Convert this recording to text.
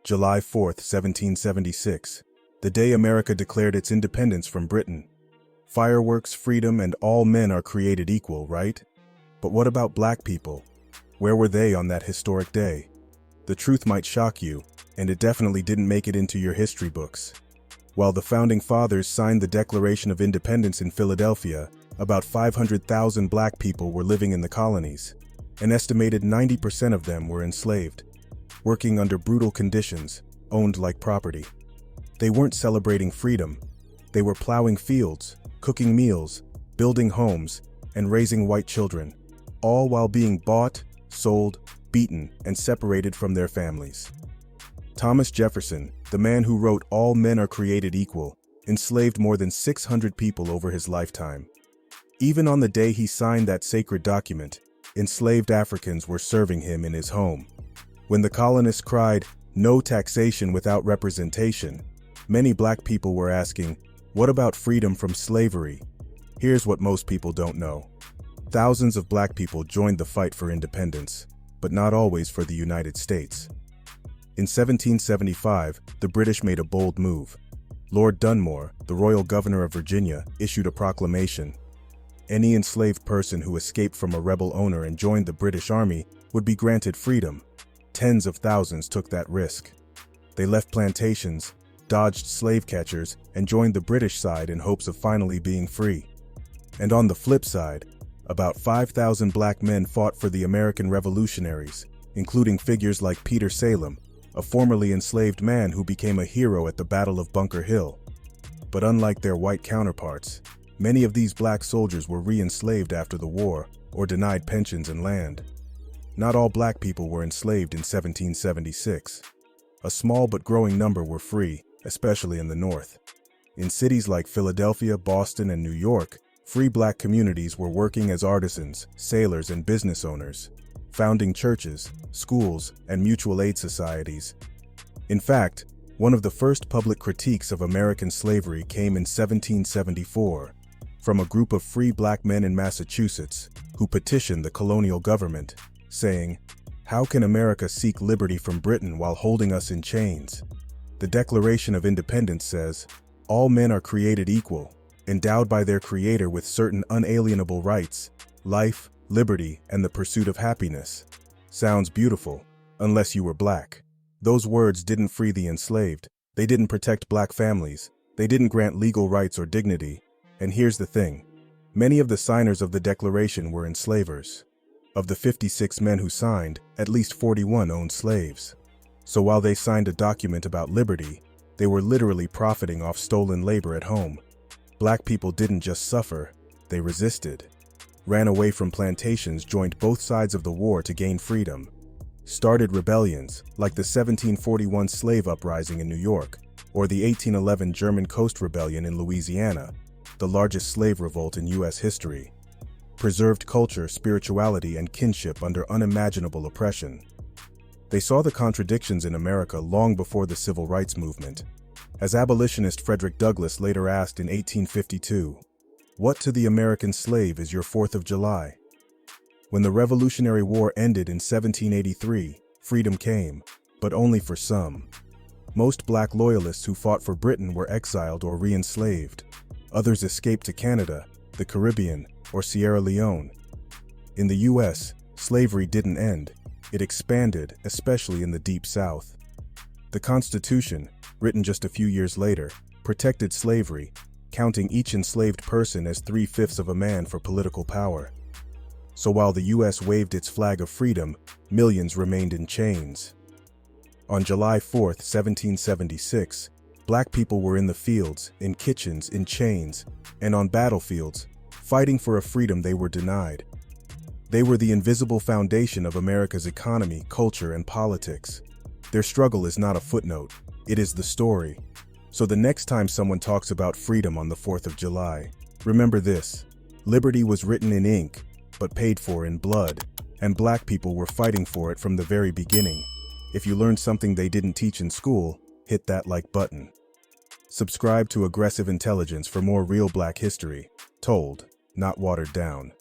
July 4, 1776, the day America declared its independence from Britain. Fireworks, freedom, and all men are created equal, right? But what about black people? Where were they on that historic day? The truth might shock you, and it definitely didn't make it into your history books. While the Founding Fathers signed the Declaration of Independence in Philadelphia, about 500,000 black people were living in the colonies. An estimated 90% of them were enslaved, working under brutal conditions, owned like property. They weren't celebrating freedom. They were plowing fields, cooking meals, building homes, and raising white children, all while being bought, sold, beaten, and separated from their families. Thomas Jefferson, the man who wrote "All men are created equal," enslaved more than 600 people over his lifetime. Even on the day he signed that sacred document, enslaved Africans were serving him in his home. When the colonists cried, "No taxation without representation," many black people were asking, what about freedom from slavery? Here's what most people don't know. Thousands of black people joined the fight for independence, but not always for the United States. In 1775, the British made a bold move. Lord Dunmore, the royal governor of Virginia, issued a proclamation. Any enslaved person who escaped from a rebel owner and joined the British Army would be granted freedom. Tens of thousands took that risk. They left plantations, dodged slave catchers, and joined the British side in hopes of finally being free. And on the flip side, about 5,000 black men fought for the American revolutionaries, including figures like Peter Salem, a formerly enslaved man who became a hero at the Battle of Bunker Hill. But unlike their white counterparts, many of these black soldiers were re-enslaved after the war or denied pensions and land. Not all black people were enslaved in 1776. A small but growing number were free, especially in the North. In cities like Philadelphia, Boston, and New York, free black communities were working as artisans, sailors, and business owners, founding churches, schools, and mutual aid societies. In fact, one of the first public critiques of American slavery came in 1774 from a group of free black men in Massachusetts who petitioned the colonial government, saying, "How can America seek liberty from Britain while holding us in chains?" The Declaration of Independence says, "All men are created equal, endowed by their Creator with certain unalienable rights, life, liberty, and the pursuit of happiness." Sounds beautiful, unless you were black. Those words didn't free the enslaved. They didn't protect black families. They didn't grant legal rights or dignity. And here's the thing. Many of the signers of the Declaration were enslavers. Of the 56 men who signed, at least 41 owned slaves. So while they signed a document about liberty, they were literally profiting off stolen labor at home. Black people didn't just suffer, they resisted. Ran away from plantations, joined both sides of the war to gain freedom. Started rebellions, like the 1741 slave uprising in New York, or the 1811 German Coast Rebellion in Louisiana, the largest slave revolt in U.S. history. Preserved culture, spirituality, and kinship under unimaginable oppression. They saw the contradictions in America long before the Civil Rights Movement. As abolitionist Frederick Douglass later asked in 1852, "What to the American slave is your 4th of July?" When the Revolutionary War ended in 1783, freedom came, but only for some. Most black loyalists who fought for Britain were exiled or re-enslaved. Others escaped to Canada, the Caribbean, or Sierra Leone. In the U.S., slavery didn't end. It expanded, especially in the Deep South. The Constitution, written just a few years later, protected slavery, counting each enslaved person as 3/5 of a man for political power. So while the U.S. waved its flag of freedom, millions remained in chains. On July 4, 1776, black people were in the fields, in kitchens, in chains, and on battlefields, fighting for a freedom they were denied. They were the invisible foundation of America's economy, culture, and politics. Their struggle is not a footnote, it is the story. So the next time someone talks about freedom on the 4th of July, remember this: liberty was written in ink, but paid for in blood, and black people were fighting for it from the very beginning. If you learned something they didn't teach in school, hit that like button. Subscribe to Aggressive Intelligence for more real black history, told, not watered down.